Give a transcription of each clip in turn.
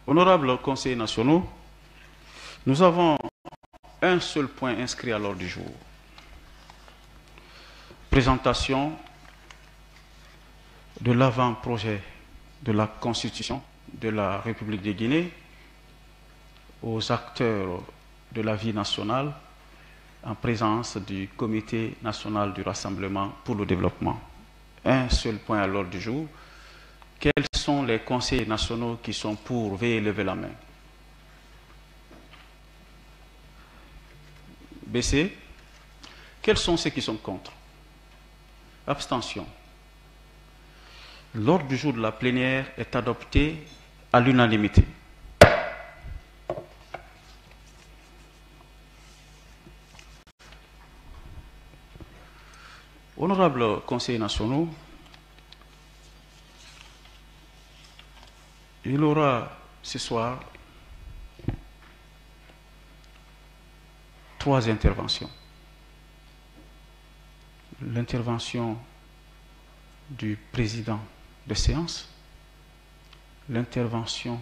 Honorables conseillers nationaux, nous avons un seul point inscrit à l'ordre du jour. Présentation de l'avant-projet de la Constitution de la République de Guinée aux acteurs de la vie nationale en présence du Comité national du Rassemblement pour le développement. Un seul point à l'ordre du jour. Quels sont les conseillers nationaux qui sont pour? Veuillez lever la main. Baissez. Quels sont ceux qui sont contre? Abstention. L'ordre du jour de la plénière est adopté à l'unanimité. Honorables conseillers nationaux, il y aura ce soir 3 interventions. L'intervention du président de séance, l'intervention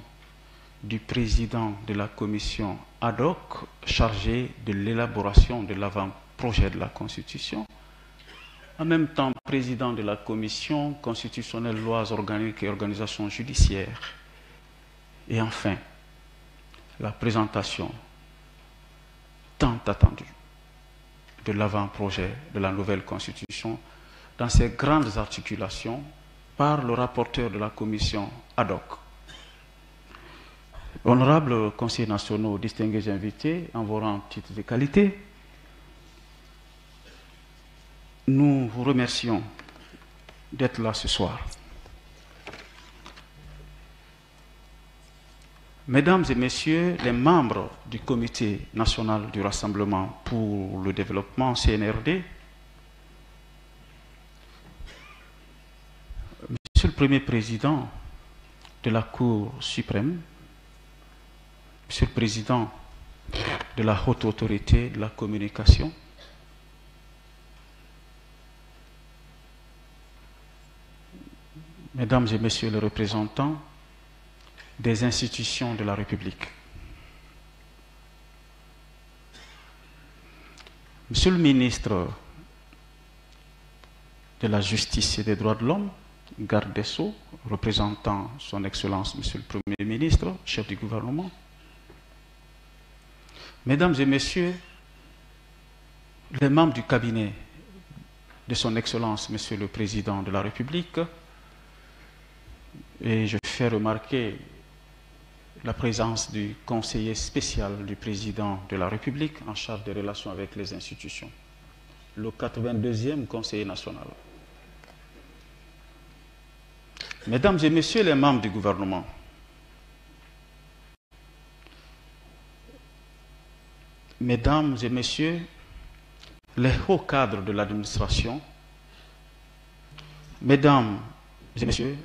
du président de la commission ad hoc chargée de l'élaboration de l'avant-projet de la Constitution, en même temps président de la commission constitutionnelle, lois organiques et organisation judiciaire, et enfin la présentation tant attendue de l'avant-projet de la nouvelle Constitution dans ses grandes articulations par le rapporteur de la commission ad hoc. Honorables conseillers nationaux, distingués invités, en vos rangs, titres de qualité, nous vous remercions d'être là ce soir. Mesdames et messieurs les membres du Comité national du Rassemblement pour le développement, CNRD, Monsieur le Premier Président de la Cour suprême, Monsieur le Président de la Haute Autorité de la Communication, Mesdames et Messieurs les représentants des institutions de la République, Monsieur le Ministre de la Justice et des Droits de l'Homme, garde des Sceaux, représentant son Excellence Monsieur le Premier ministre, chef du gouvernement, Mesdames et Messieurs les membres du cabinet de son Excellence Monsieur le Président de la République, et je fais remarquer la présence du conseiller spécial du Président de la République en charge des relations avec les institutions, le 82e conseiller national. Mesdames et Messieurs les membres du gouvernement, Mesdames et Messieurs les hauts cadres de l'administration, Mesdames et Messieurs,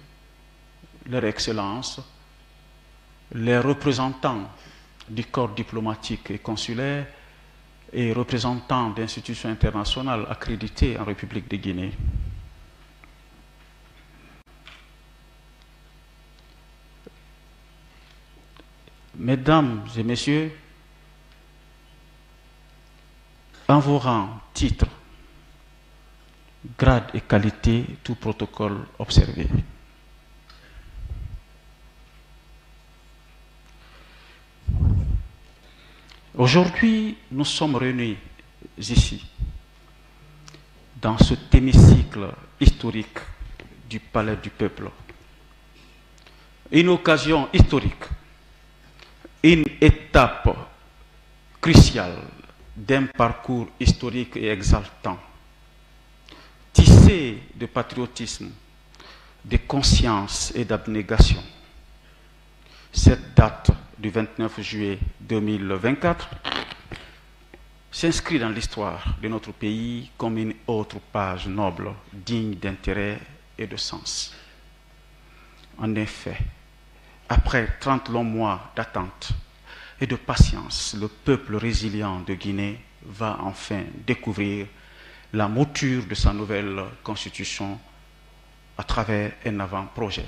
Leur Excellence, les représentants du corps diplomatique et consulaire et représentants d'institutions internationales accréditées en République de Guinée. Mesdames et Messieurs, en vos rangs, titres, grades et qualités, tout protocole observé. Aujourd'hui, nous sommes réunis ici, dans cet hémicycle historique du Palais du Peuple. Une occasion historique, une étape cruciale d'un parcours historique et exaltant, tissé de patriotisme, de conscience et d'abnégation. Cette date du 29 juillet 2024 s'inscrit dans l'histoire de notre pays comme une autre page noble, digne d'intérêt et de sens. En effet, après 30 longs mois d'attente et de patience, le peuple résilient de Guinée va enfin découvrir la mouture de sa nouvelle constitution à travers un avant-projet.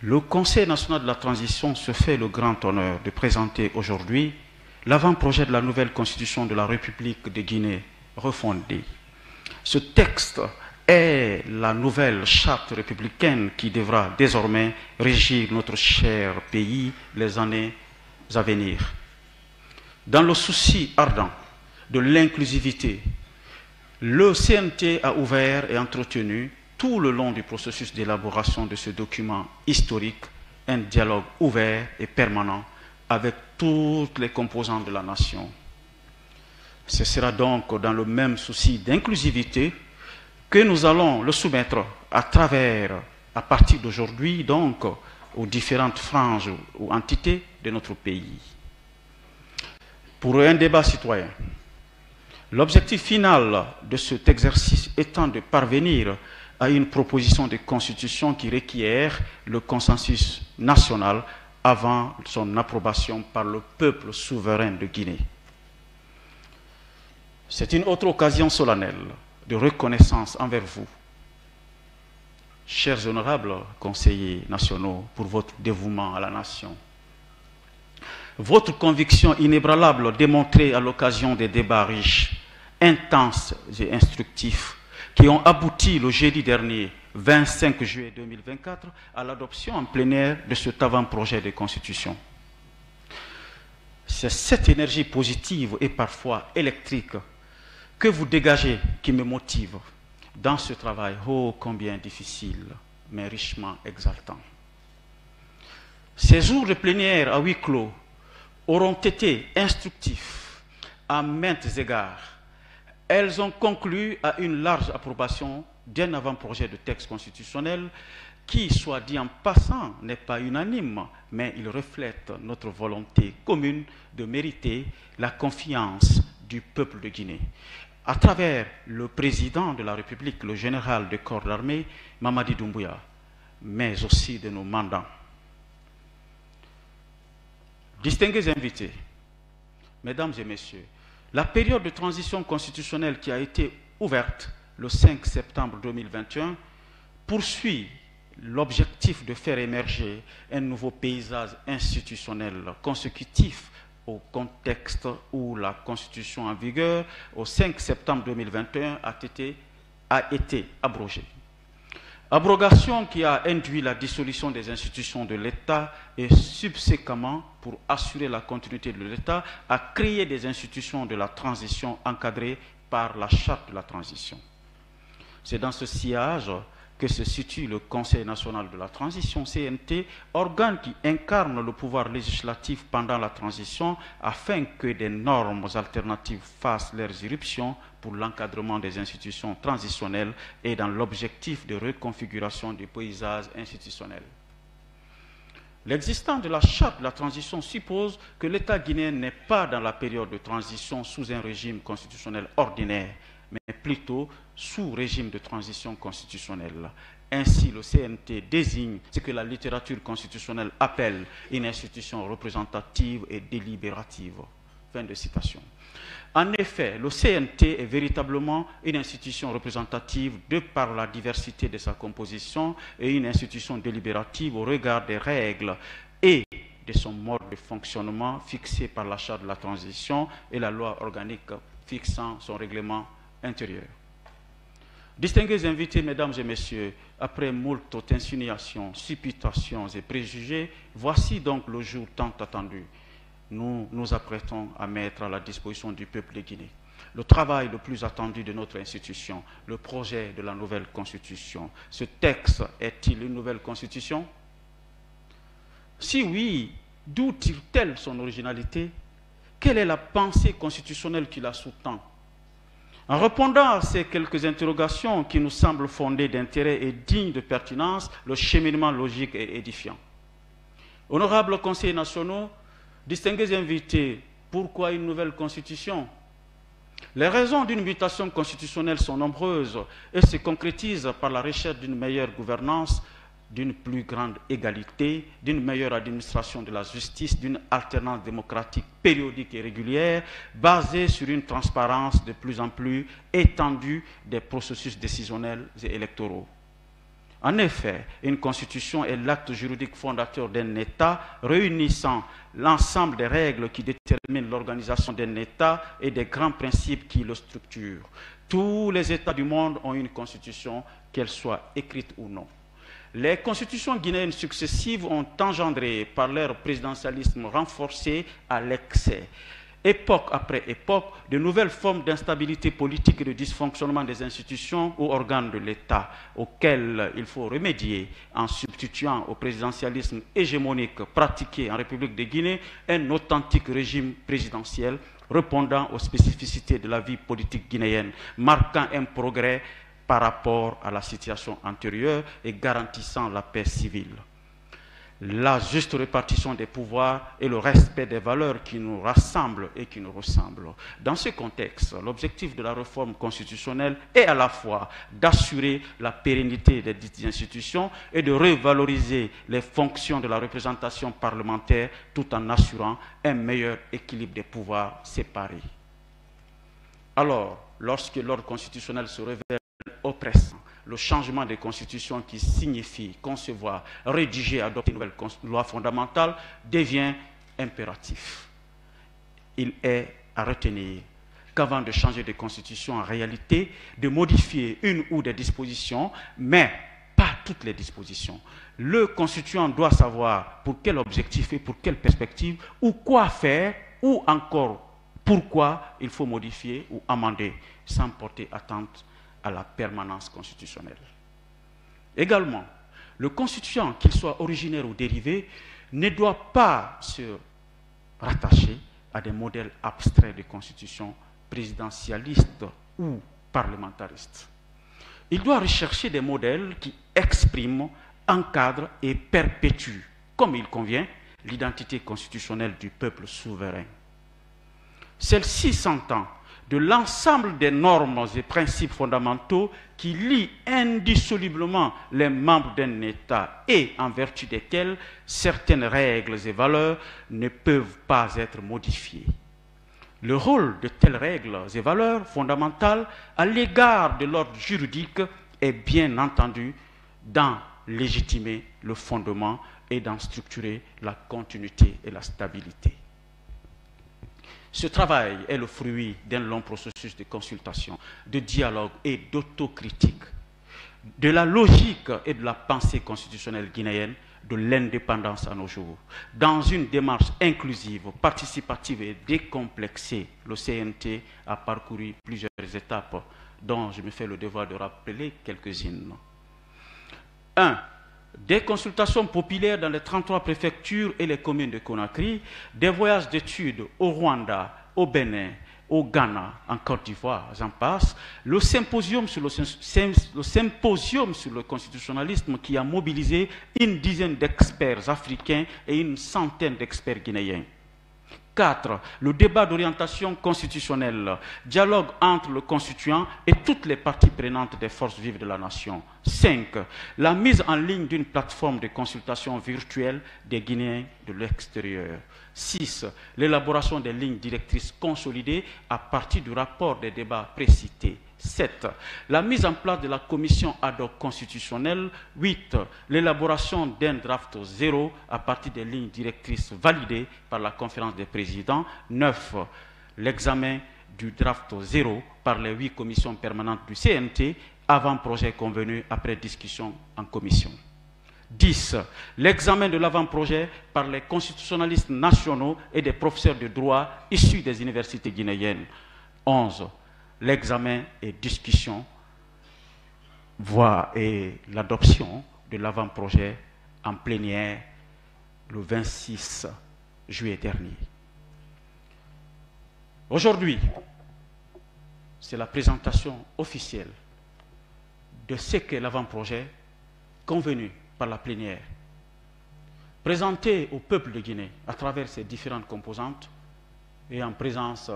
Le Conseil national de la transition se fait le grand honneur de présenter aujourd'hui l'avant-projet de la nouvelle constitution de la République de Guinée refondée. Ce texte est la nouvelle charte républicaine qui devra désormais régir notre cher pays les années à venir. Dans le souci ardent de l'inclusivité, le CNT a ouvert et entretenu tout le long du processus d'élaboration de ce document historique un dialogue ouvert et permanent avec toutes les composantes de la nation. Ce sera donc dans le même souci d'inclusivité que nous allons le soumettre à partir d'aujourd'hui, donc, aux différentes franges ou entités de notre pays. Pour un débat citoyen, l'objectif final de cet exercice étant de parvenir à une proposition de constitution qui requiert le consensus national avant son approbation par le peuple souverain de Guinée. C'est une autre occasion solennelle de reconnaissance envers vous, chers honorables conseillers nationaux, pour votre dévouement à la nation. Votre conviction inébranlable démontrée à l'occasion des débats riches, intenses et instructifs qui ont abouti le jeudi dernier, 25 juillet 2024, à l'adoption en plénière de cet avant-projet de constitution. C'est cette énergie positive et parfois électrique que vous dégagez qui me motive dans ce travail ô combien difficile, mais richement exaltant. Ces jours de plénière à huis clos auront été instructifs à maintes égards. Elles ont conclu à une large approbation d'un avant-projet de texte constitutionnel qui, soit dit en passant, n'est pas unanime, mais il reflète notre volonté commune de mériter la confiance du peuple de Guinée, à travers le président de la République, le général de corps d'armée, Mamadi Doumbouya, mais aussi de nos mandants. Distingués invités, mesdames et messieurs, la période de transition constitutionnelle qui a été ouverte le 5 septembre 2021 poursuit l'objectif de faire émerger un nouveau paysage institutionnel consécutif au contexte où la Constitution en vigueur au 5 septembre 2021 a été abrogée. Abrogation qui a induit la dissolution des institutions de l'État et subséquemment, pour assurer la continuité de l'État, a créé des institutions de la transition encadrées par la charte de la transition. C'est dans ce sillage que se situe le Conseil national de la transition, CNT, organe qui incarne le pouvoir législatif pendant la transition afin que des normes alternatives fassent leurs irruptions pour l'encadrement des institutions transitionnelles et dans l'objectif de reconfiguration du paysage institutionnel. L'existence de la charte de la transition suppose que l'État guinéen n'est pas dans la période de transition sous un régime constitutionnel ordinaire, mais plutôt sous régime de transition constitutionnelle. Ainsi, le CNT désigne ce que la littérature constitutionnelle appelle une institution représentative et délibérative. Fin de citation. En effet, le CNT est véritablement une institution représentative de par la diversité de sa composition et une institution délibérative au regard des règles et de son mode de fonctionnement fixé par la charte de la transition et la loi organique fixant son règlement intérieur. Distingués invités, mesdames et messieurs, après moult insinuations, supputations et préjugés, voici donc le jour tant attendu. Nous nous apprêtons à mettre à la disposition du peuple de Guinée le travail le plus attendu de notre institution, le projet de la nouvelle constitution. Ce texte est-il une nouvelle constitution? Si oui, d'où tire-t-elle son originalité? Quelle est la pensée constitutionnelle qui la sous-tend? En répondant à ces quelques interrogations qui nous semblent fondées d'intérêt et dignes de pertinence, le cheminement logique est édifiant. Honorables conseillers nationaux, distingués invités, pourquoi une nouvelle constitution? Les raisons d'une mutation constitutionnelle sont nombreuses et se concrétisent par la recherche d'une meilleure gouvernance, d'une plus grande égalité, d'une meilleure administration de la justice, d'une alternance démocratique périodique et régulière, basée sur une transparence de plus en plus étendue des processus décisionnels et électoraux. En effet, une constitution est l'acte juridique fondateur d'un État réunissant l'ensemble des règles qui déterminent l'organisation d'un État et des grands principes qui le structurent. Tous les États du monde ont une constitution, qu'elle soit écrite ou non. Les constitutions guinéennes successives ont engendré, par leur présidentialisme renforcé à l'excès, époque après époque, de nouvelles formes d'instabilité politique et de dysfonctionnement des institutions ou organes de l'État, auxquels il faut remédier en substituant au présidentialisme hégémonique pratiqué en République de Guinée un authentique régime présidentiel répondant aux spécificités de la vie politique guinéenne, marquant un progrès par rapport à la situation antérieure et garantissant la paix civile. La juste répartition des pouvoirs et le respect des valeurs qui nous rassemblent et qui nous ressemblent. Dans ce contexte, l'objectif de la réforme constitutionnelle est à la fois d'assurer la pérennité des dites institutions et de revaloriser les fonctions de la représentation parlementaire tout en assurant un meilleur équilibre des pouvoirs séparés. Alors, lorsque l'ordre constitutionnel se révèle oppressant, le changement des constitutions qui signifie concevoir, rédiger, adopter une nouvelle loi fondamentale devient impératif. Il est à retenir qu'avant de changer de constitution, en réalité, de modifier une ou des dispositions, mais pas toutes les dispositions. Le constituant doit savoir pour quel objectif et pour quelle perspective, ou quoi faire, ou encore pourquoi il faut modifier ou amender, sans porter atteinte à la permanence constitutionnelle. Également, le constituant, qu'il soit originaire ou dérivé, ne doit pas se rattacher à des modèles abstraits de constitution présidentialistes ou parlementaristes. Il doit rechercher des modèles qui expriment, encadrent et perpétuent, comme il convient, l'identité constitutionnelle du peuple souverain. Celle-ci s'entend de l'ensemble des normes et principes fondamentaux qui lient indissolublement les membres d'un État et en vertu desquels certaines règles et valeurs ne peuvent pas être modifiées. Le rôle de telles règles et valeurs fondamentales à l'égard de l'ordre juridique est bien entendu d'en légitimer le fondement et d'en structurer la continuité et la stabilité. Ce travail est le fruit d'un long processus de consultation, de dialogue et d'autocritique, de la logique et de la pensée constitutionnelle guinéenne, de l'indépendance à nos jours. Dans une démarche inclusive, participative et décomplexée, le CNT a parcouru plusieurs étapes dont je me fais le devoir de rappeler quelques-unes. 1. Des consultations populaires dans les 33 préfectures et les communes de Conakry, des voyages d'études au Rwanda, au Bénin, au Ghana, en Côte d'Ivoire, j'en passe, le symposium sur le constitutionnalisme qui a mobilisé une dizaine d'experts africains et une centaine d'experts guinéens. 4. Le débat d'orientation constitutionnelle, dialogue entre le constituant et toutes les parties prenantes des forces vives de la nation. 5. La mise en ligne d'une plateforme de consultation virtuelle des Guinéens de l'extérieur. 6. L'élaboration des lignes directrices consolidées à partir du rapport des débats précités. 7. La mise en place de la commission ad hoc constitutionnelle. 8. L'élaboration d'un draft 0 à partir des lignes directrices validées par la conférence des présidents. 9. L'examen du draft 0 par les 8 commissions permanentes du CNT avant projet convenu après discussion en commission. 10. L'examen de l'avant-projet par les constitutionnalistes nationaux et des professeurs de droit issus des universités guinéennes. 11. L'examen et discussion, voire et l'adoption de l'avant-projet en plénière le 26 juillet dernier. Aujourd'hui, c'est la présentation officielle de ce qu'est l'avant-projet convenu par la plénière, présenté au peuple de Guinée à travers ses différentes composantes et en présence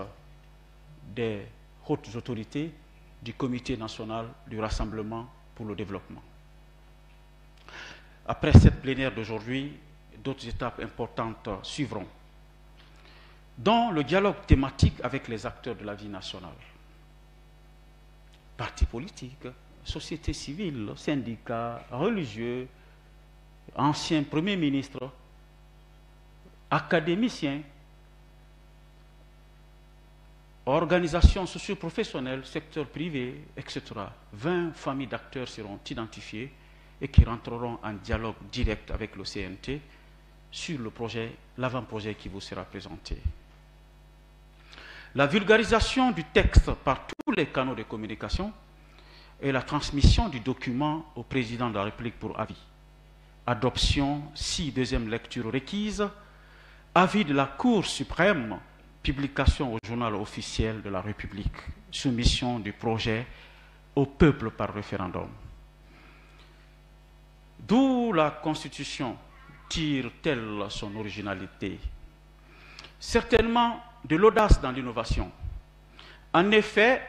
des hautes autorités du Comité national du Rassemblement pour le développement. Après cette plénière d'aujourd'hui, d'autres étapes importantes suivront, dont le dialogue thématique avec les acteurs de la vie nationale, partis politiques, société civile, syndicats, religieux, anciens premiers ministres, académiciens, organisations socio-professionnelles, secteur privé, etc. 20 familles d'acteurs seront identifiées et qui rentreront en dialogue direct avec le CNT sur le projet, l'avant-projet qui vous sera présenté. La vulgarisation du texte par tous les canaux de communication et la transmission du document au président de la République pour avis. Adoption, si deuxième lecture requise, avis de la Cour suprême, publication au journal officiel de la République, soumission du projet au peuple par référendum. D'où la Constitution tire-t-elle son originalité? Certainement de l'audace dans l'innovation. En effet,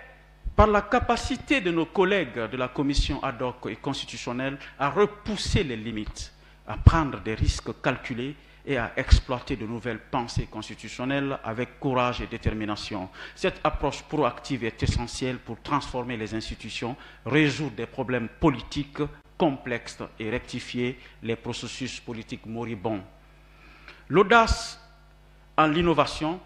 par la capacité de nos collègues de la commission ad hoc et constitutionnelle à repousser les limites, à prendre des risques calculés et à exploiter de nouvelles pensées constitutionnelles avec courage et détermination. Cette approche proactive est essentielle pour transformer les institutions, résoudre des problèmes politiques complexes et rectifier les processus politiques moribonds. L'audace en l'innovation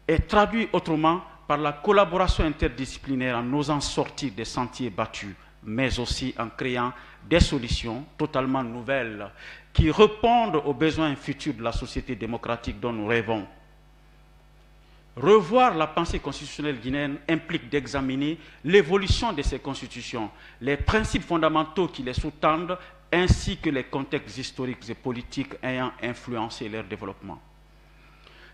est traduite autrement par la collaboration interdisciplinaire en osant sortir des sentiers battus, mais aussi en créant des solutions totalement nouvelles qui répondent aux besoins futurs de la société démocratique dont nous rêvons. Revoir la pensée constitutionnelle guinéenne implique d'examiner l'évolution de ces constitutions, les principes fondamentaux qui les sous-tendent, ainsi que les contextes historiques et politiques ayant influencé leur développement.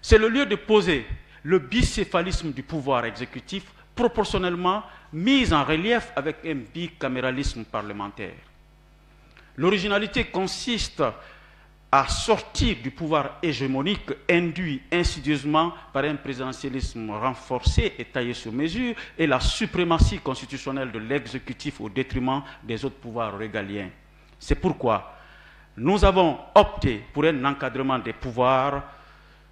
C'est le lieu de poser le bicéphalisme du pouvoir exécutif proportionnellement mis en relief avec un bicaméralisme parlementaire. L'originalité consiste à sortir du pouvoir hégémonique induit insidieusement par un présidentialisme renforcé et taillé sur mesure et la suprématie constitutionnelle de l'exécutif au détriment des autres pouvoirs régaliens. C'est pourquoi nous avons opté pour un encadrement des pouvoirs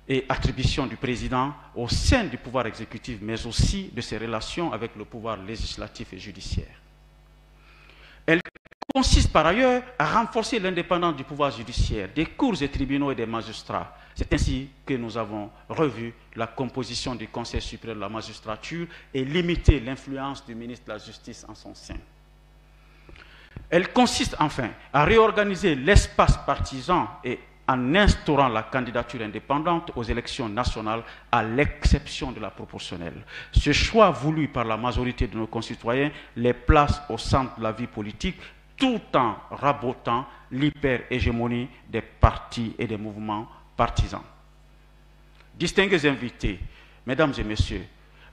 et attribution du président au sein du pouvoir exécutif, mais aussi de ses relations avec le pouvoir législatif et judiciaire. Elle consiste par ailleurs à renforcer l'indépendance du pouvoir judiciaire, des cours et tribunaux et des magistrats. C'est ainsi que nous avons revu la composition du Conseil supérieur de la magistrature et limité l'influence du ministre de la Justice en son sein. Elle consiste enfin à réorganiser l'espace partisan et en instaurant la candidature indépendante aux élections nationales à l'exception de la proportionnelle. Ce choix voulu par la majorité de nos concitoyens les place au centre de la vie politique tout en rabotant l'hyper-hégémonie des partis et des mouvements partisans. Distingués invités, mesdames et messieurs,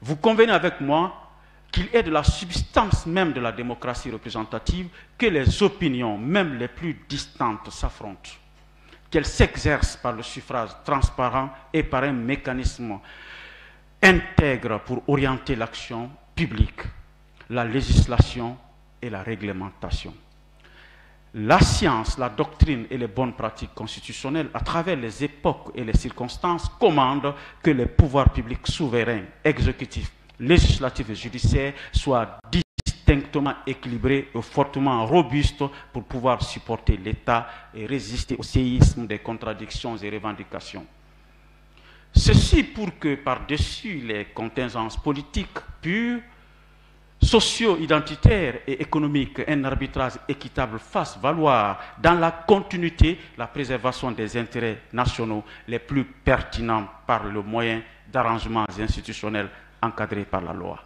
vous convenez avec moi qu'il est de la substance même de la démocratie représentative que les opinions, même les plus distantes, s'affrontent, qu'elle s'exerce par le suffrage transparent et par un mécanisme intègre pour orienter l'action publique, la législation et la réglementation. La science, la doctrine et les bonnes pratiques constitutionnelles, à travers les époques et les circonstances, commandent que les pouvoirs publics souverains, exécutifs, législatifs et judiciaires soient distinctement équilibrés et fortement robustes pour pouvoir supporter l'État et résister au séisme des contradictions et revendications. Ceci pour que, par-dessus les contingences politiques pures, socio-identitaires et économiques, un arbitrage équitable fasse valoir dans la continuité la préservation des intérêts nationaux les plus pertinents par le moyen d'arrangements institutionnels encadrés par la loi.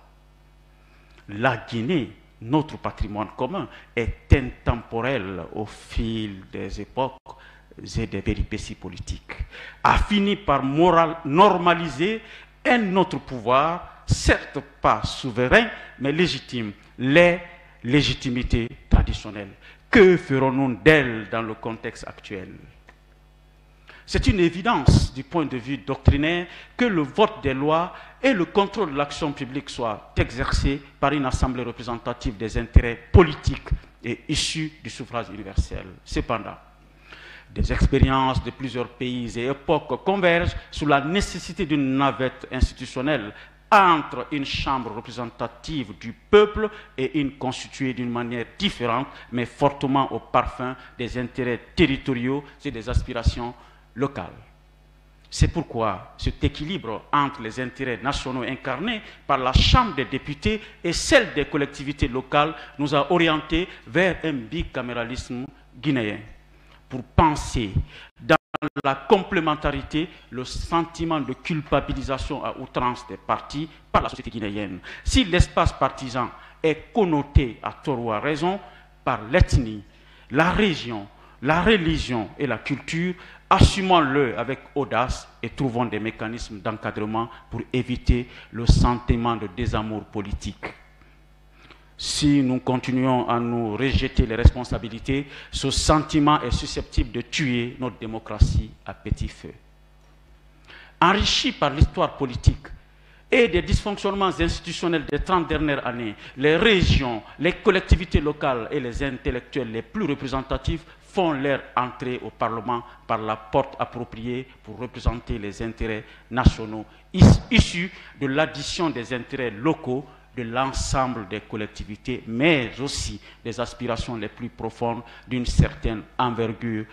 La Guinée, notre patrimoine commun, est intemporel au fil des époques et des péripéties politiques, a fini par normaliser un autre pouvoir, certes pas souverain, mais légitime, les légitimités traditionnelles. Que ferons-nous d'elles dans le contexte actuel? C'est une évidence du point de vue doctrinaire que le vote des lois et le contrôle de l'action publique soient exercés par une assemblée représentative des intérêts politiques et issus du suffrage universel. Cependant, des expériences de plusieurs pays et époques convergent sur la nécessité d'une navette institutionnelle entre une chambre représentative du peuple et une constituée d'une manière différente, mais fortement au parfum des intérêts territoriaux et des aspirations locales. C'est pourquoi cet équilibre entre les intérêts nationaux incarnés par la Chambre des députés et celle des collectivités locales nous a orientés vers un bicaméralisme guinéen. Pour penser dans la complémentarité, le sentiment de culpabilisation à outrance des partis par la société guinéenne. Si l'espace partisan est connoté à tort ou à raison par l'ethnie, la région, la religion et la culture, assumons-le avec audace et trouvons des mécanismes d'encadrement pour éviter le sentiment de désamour politique. Si nous continuons à nous rejeter les responsabilités, ce sentiment est susceptible de tuer notre démocratie à petit feu. Enrichi par l'histoire politique et des dysfonctionnements institutionnels des 30 dernières années, les régions, les collectivités locales et les intellectuels les plus représentatifs font leur entrée au Parlement par la porte appropriée pour représenter les intérêts nationaux issus de l'addition des intérêts locaux de l'ensemble des collectivités, mais aussi des aspirations les plus profondes d'une certaine envergure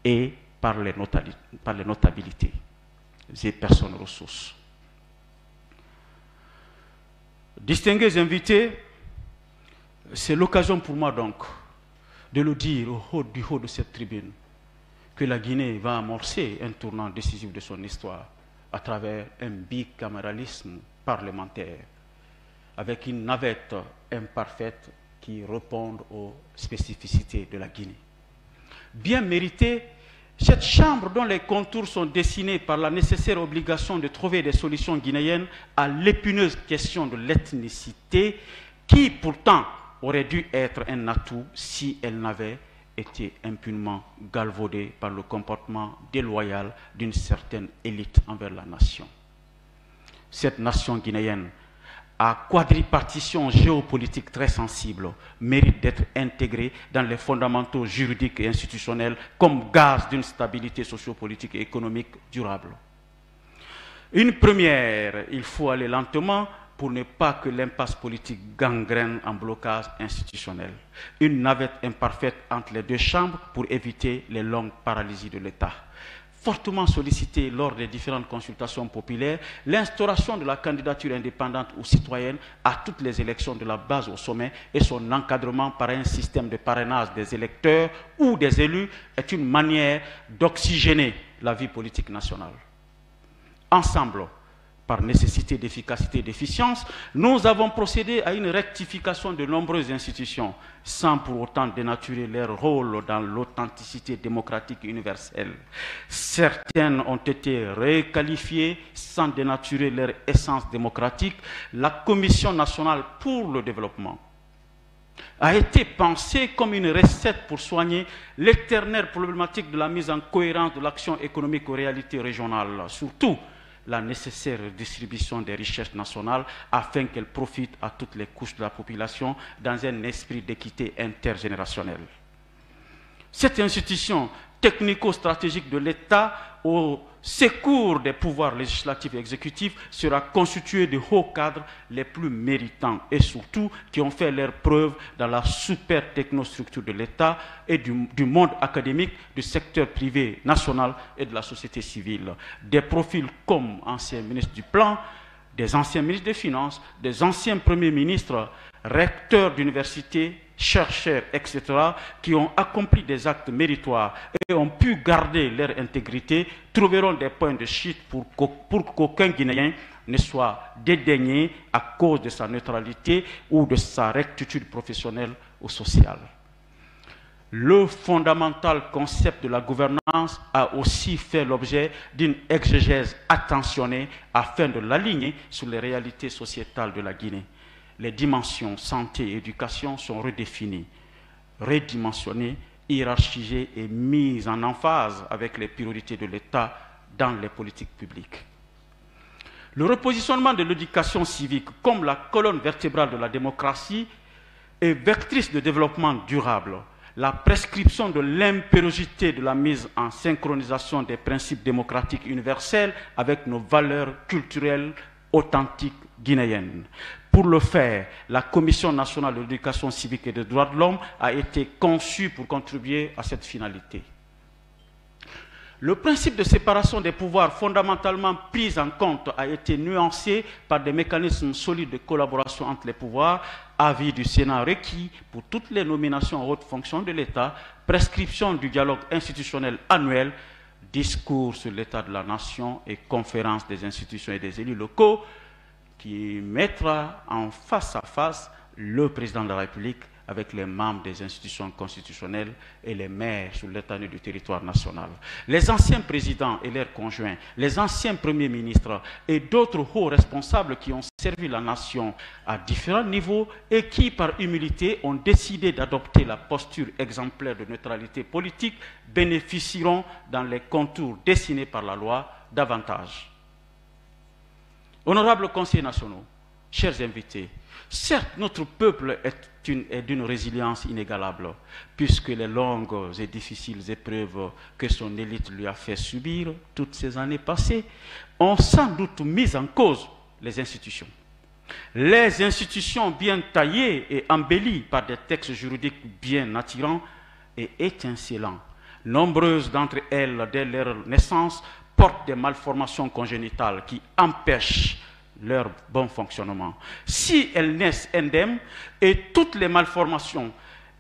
et par les notabilités et personnes ressources. Distingués invités, c'est l'occasion pour moi donc de le dire du haut de cette tribune que la Guinée va amorcer un tournant décisif de son histoire à travers un bicaméralisme parlementaire avec une navette imparfaite qui réponde aux spécificités de la Guinée. Bien méritée, cette chambre dont les contours sont dessinés par la nécessaire obligation de trouver des solutions guinéennes à l'épineuse question de l'ethnicité qui pourtant aurait dû être un atout si elle n'avait été impunément galvaudée par le comportement déloyal d'une certaine élite envers la nation. Cette nation guinéenne, à quadripartition géopolitique très sensible, mérite d'être intégrée dans les fondamentaux juridiques et institutionnels comme gage d'une stabilité sociopolitique et économique durable. Une première, il faut aller lentement pour ne pas que l'impasse politique gangrène en blocage institutionnel. Une navette imparfaite entre les deux chambres pour éviter les longues paralysies de l'État. Fortement sollicité lors des différentes consultations populaires, l'instauration de la candidature indépendante ou citoyenne à toutes les élections de la base au sommet et son encadrement par un système de parrainage des électeurs ou des élus est une manière d'oxygéner la vie politique nationale. Ensemble, par nécessité d'efficacité et d'efficience, nous avons procédé à une rectification de nombreuses institutions, sans pour autant dénaturer leur rôle dans l'authenticité démocratique universelle. Certaines ont été requalifiées sans dénaturer leur essence démocratique. La Commission nationale pour le développement a été pensée comme une recette pour soigner l'éternelle problématique de la mise en cohérence de l'action économique aux réalités régionales, surtout la nécessaire distribution des richesses nationales afin qu'elles profitent à toutes les couches de la population dans un esprit d'équité intergénérationnelle. Cette institution technico-stratégique de l'État au secours des pouvoirs législatifs et exécutifs sera constituée de hauts cadres les plus méritants et surtout qui ont fait leurs preuves dans la super technostructure de l'État et du monde académique, du secteur privé national et de la société civile. Des profils comme anciens ministres du Plan, des anciens ministres des Finances, des anciens premiers ministres, recteurs d'universités, chercheurs, etc., qui ont accompli des actes méritoires et ont pu garder leur intégrité, trouveront des points de chute pour qu'aucun Guinéen ne soit dédaigné à cause de sa neutralité ou de sa rectitude professionnelle ou sociale. Le fondamental concept de la gouvernance a aussi fait l'objet d'une exégèse attentionnée afin de l'aligner sur les réalités sociétales de la Guinée. Les dimensions santé et éducation sont redéfinies, redimensionnées, hiérarchisées et mises en emphase avec les priorités de l'État dans les politiques publiques. Le repositionnement de l'éducation civique comme la colonne vertébrale de la démocratie est vectrice de développement durable. La prescription de l'impériosité de la mise en synchronisation des principes démocratiques universels avec nos valeurs culturelles authentique guinéenne. Pour le faire, la Commission nationale de l'éducation civique et des droits de l'homme a été conçue pour contribuer à cette finalité. Le principe de séparation des pouvoirs fondamentalement pris en compte a été nuancé par des mécanismes solides de collaboration entre les pouvoirs, avis du Sénat requis pour toutes les nominations aux hautes fonctions de l'État, prescription du dialogue institutionnel annuel, discours sur l'état de la nation et conférences des institutions et des élus locaux qui mettra en face à face le président de la République avec les membres des institutions constitutionnelles et les maires sur l'étendue du territoire national. Les anciens présidents et leurs conjoints, les anciens premiers ministres et d'autres hauts responsables qui ont servi la nation à différents niveaux et qui, par humilité, ont décidé d'adopter la posture exemplaire de neutralité politique bénéficieront, dans les contours dessinés par la loi, davantage. Honorables conseillers nationaux, chers invités, certes, notre peuple est d'une résilience inégalable, puisque les longues et difficiles épreuves que son élite lui a fait subir toutes ces années passées ont sans doute mis en cause les institutions. Les institutions bien taillées et embellies par des textes juridiques bien attirants et étincelants. Nombreuses d'entre elles, dès leur naissance, portent des malformations congénitales qui empêchent leur bon fonctionnement. Si elles naissent indemnes et toutes les malformations,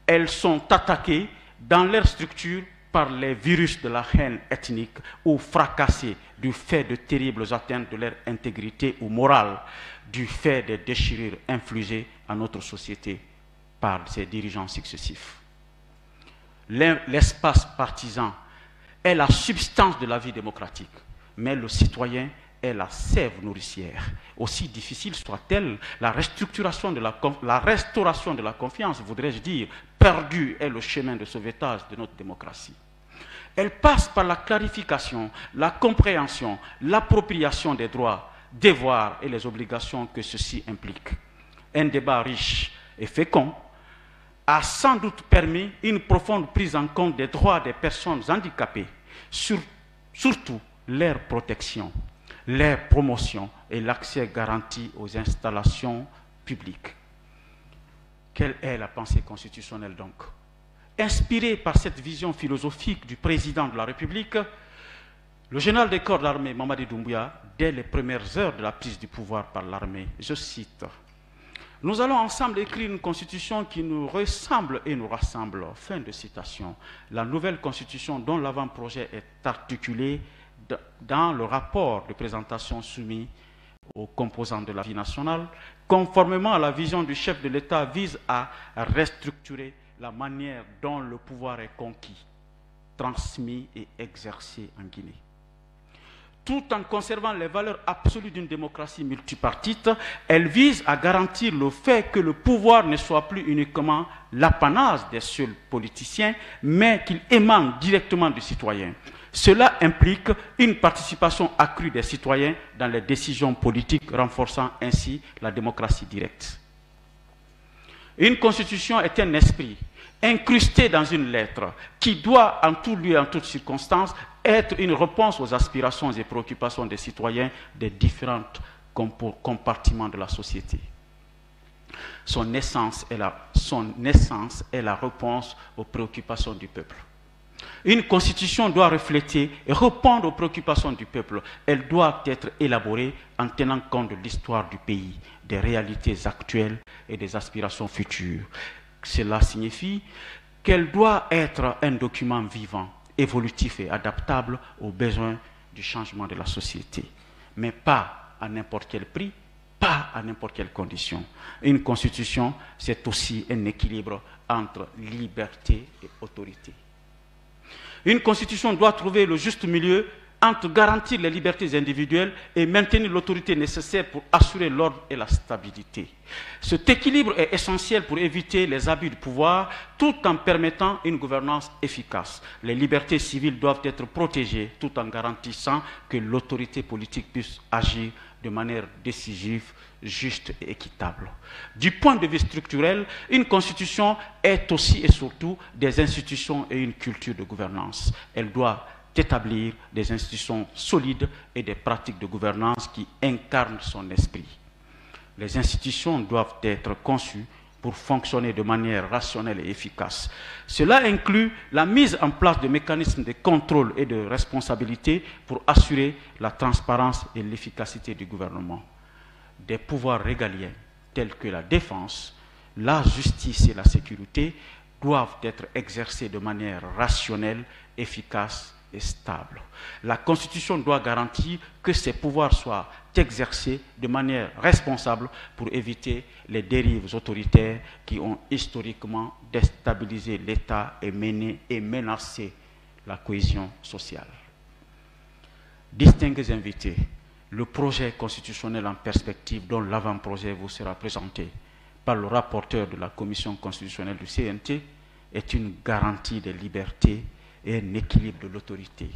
elles sont attaquées dans leur structure par les virus de la haine ethnique ou fracassées du fait de terribles atteintes de leur intégrité ou morale, du fait des déchirures infligées à notre société par ses dirigeants successifs. L'espace partisan est la substance de la vie démocratique, mais le citoyen est la sève nourricière. Aussi difficile soit-elle, la restauration de la confiance, voudrais-je dire, perdue est le chemin de sauvetage de notre démocratie. Elle passe par la clarification, la compréhension, l'appropriation des droits, devoirs et les obligations que ceci implique. Un débat riche et fécond a sans doute permis une profonde prise en compte des droits des personnes handicapées, surtout leur protection, leur promotion et l'accès garanti aux installations publiques. Quelle est la pensée constitutionnelle donc? Inspiré par cette vision philosophique du président de la République, le général des corps de l'armée, Mamadi Doumbouya, dès les premières heures de la prise du pouvoir par l'armée, je cite: « Nous allons ensemble écrire une constitution qui nous ressemble et nous rassemble. » Fin de citation. La nouvelle constitution dont l'avant-projet est articulé dans le rapport de présentation soumis aux composants de la vie nationale, conformément à la vision du chef de l'État, vise à restructurer la manière dont le pouvoir est conquis, transmis et exercé en Guinée. Tout en conservant les valeurs absolues d'une démocratie multipartite, elle vise à garantir le fait que le pouvoir ne soit plus uniquement l'apanage des seuls politiciens, mais qu'il émane directement du citoyen. Cela implique une participation accrue des citoyens dans les décisions politiques, renforçant ainsi la démocratie directe. Une constitution est un esprit incrusté dans une lettre qui doit, en tout lieu et en toute circonstance, être une réponse aux aspirations et préoccupations des citoyens des différents compartiments de la société. Son essence est la réponse aux préoccupations du peuple. Une constitution doit refléter et répondre aux préoccupations du peuple. Elle doit être élaborée en tenant compte de l'histoire du pays, des réalités actuelles et des aspirations futures. Cela signifie qu'elle doit être un document vivant, évolutif et adaptable aux besoins du changement de la société. Mais pas à n'importe quel prix, pas à n'importe quelle condition. Une constitution, c'est aussi un équilibre entre liberté et autorité. Une constitution doit trouver le juste milieu entre garantir les libertés individuelles et maintenir l'autorité nécessaire pour assurer l'ordre et la stabilité. Cet équilibre est essentiel pour éviter les abus de pouvoir tout en permettant une gouvernance efficace. Les libertés civiles doivent être protégées tout en garantissant que l'autorité politique puisse agir de manière décisive, juste et équitable. Du point de vue structurel, une constitution est aussi et surtout des institutions et une culture de gouvernance. Elle doit établir des institutions solides et des pratiques de gouvernance qui incarnent son esprit. Les institutions doivent être conçues pour fonctionner de manière rationnelle et efficace. Cela inclut la mise en place de mécanismes de contrôle et de responsabilité pour assurer la transparence et l'efficacité du gouvernement. Des pouvoirs régaliens tels que la défense, la justice et la sécurité doivent être exercés de manière rationnelle, efficace et stable. La Constitution doit garantir que ces pouvoirs soient exercés de manière responsable pour éviter les dérives autoritaires qui ont historiquement déstabilisé l'État et menacé la cohésion sociale. Distingués invités, le projet constitutionnel en perspective dont l'avant-projet vous sera présenté par le rapporteur de la Commission constitutionnelle du CNT est une garantie des libertés et un équilibre de l'autorité,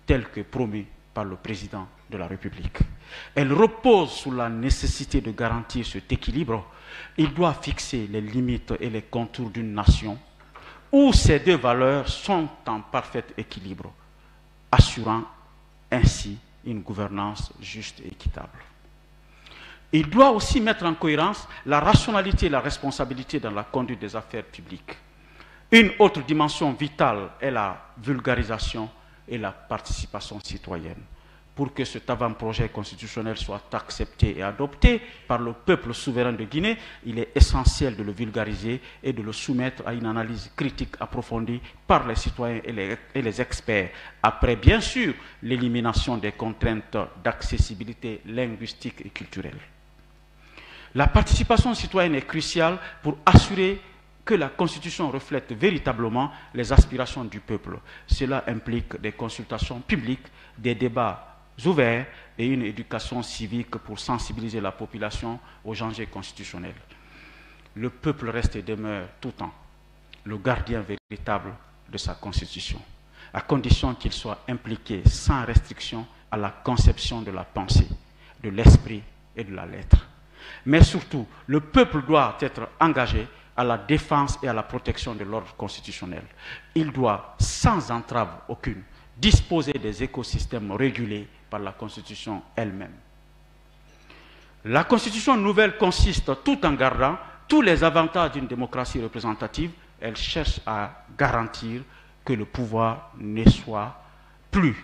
tel que promu par le président de la République. Elle repose sur la nécessité de garantir cet équilibre. Il doit fixer les limites et les contours d'une nation où ces deux valeurs sont en parfait équilibre, assurant ainsi une gouvernance juste et équitable. Il doit aussi mettre en cohérence la rationalité et la responsabilité dans la conduite des affaires publiques. Une autre dimension vitale est la vulgarisation et la participation citoyenne. Pour que cet avant-projet constitutionnel soit accepté et adopté par le peuple souverain de Guinée, il est essentiel de le vulgariser et de le soumettre à une analyse critique approfondie par les citoyens et les experts, après bien sûr l'élimination des contraintes d'accessibilité linguistique et culturelle. La participation citoyenne est cruciale pour assurer que la Constitution reflète véritablement les aspirations du peuple. Cela implique des consultations publiques, des débats ouverts et une éducation civique pour sensibiliser la population aux enjeux constitutionnels. Le peuple reste et demeure tout temps le gardien véritable de sa Constitution, à condition qu'il soit impliqué sans restriction à la conception de la pensée, de l'esprit et de la lettre. Mais surtout, le peuple doit être engagé à la défense et à la protection de l'ordre constitutionnel. Il doit, sans entrave aucune, disposer des écosystèmes régulés par la Constitution elle-même. La Constitution nouvelle consiste, tout en gardant tous les avantages d'une démocratie représentative, elle cherche à garantir que le pouvoir ne soit plus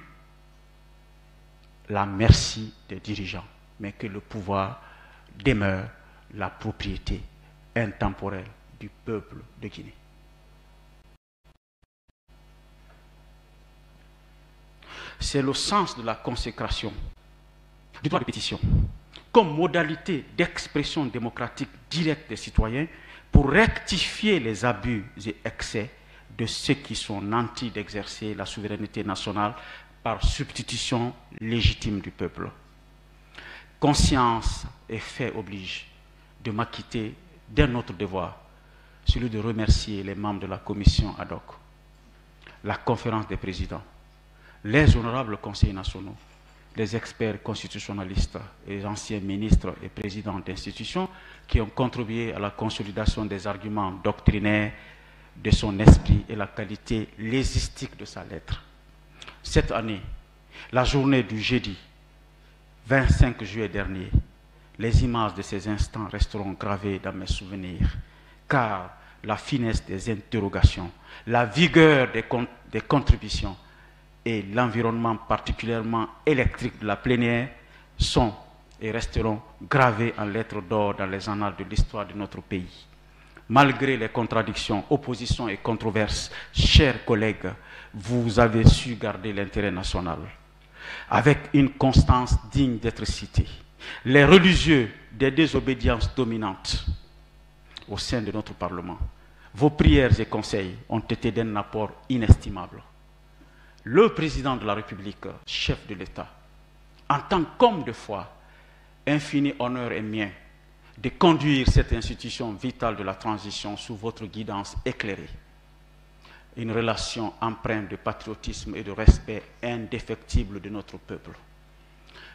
la merci des dirigeants, mais que le pouvoir demeure la propriété intemporelle du peuple de Guinée. C'est le sens de la consécration du droit de pétition comme modalité d'expression démocratique directe des citoyens pour rectifier les abus et excès de ceux qui sont nantis d'exercer la souveraineté nationale par substitution légitime du peuple. Conscience et fait oblige de m'acquitter d'un autre devoir, celui de remercier les membres de la commission ad hoc, la conférence des présidents, les honorables conseillers nationaux, les experts constitutionnalistes et les anciens ministres et présidents d'institutions qui ont contribué à la consolidation des arguments doctrinaires de son esprit et la qualité lésistique de sa lettre. Cette année, la journée du jeudi 25 juillet dernier, les images de ces instants resteront gravées dans mes souvenirs, car la finesse des interrogations, la vigueur des contributions et l'environnement particulièrement électrique de la plénière sont et resteront gravés en lettres d'or dans les annales de l'histoire de notre pays. Malgré les contradictions, oppositions et controverses, chers collègues, vous avez su garder l'intérêt national avec une constance digne d'être citée. Les religieux des désobédiences dominantes au sein de notre Parlement, vos prières et conseils ont été d'un apport inestimable. Le président de la République, chef de l'État, en tant qu'homme de foi, infini honneur est mien de conduire cette institution vitale de la transition sous votre guidance éclairée. Une relation empreinte de patriotisme et de respect indéfectible de notre peuple.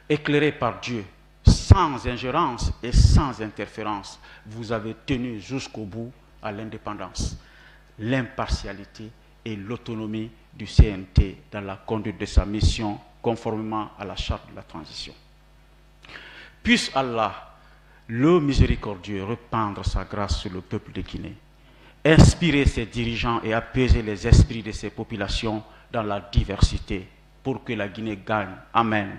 Éclairé par Dieu, sans ingérence et sans interférence, vous avez tenu jusqu'au bout à l'indépendance, l'impartialité et l'autonomie du CNT dans la conduite de sa mission conformément à la charte de la transition. Puisse Allah, le miséricordieux, répandre sa grâce sur le peuple de Guinée, inspirer ses dirigeants et apaiser les esprits de ses populations dans la diversité pour que la Guinée gagne. Amen.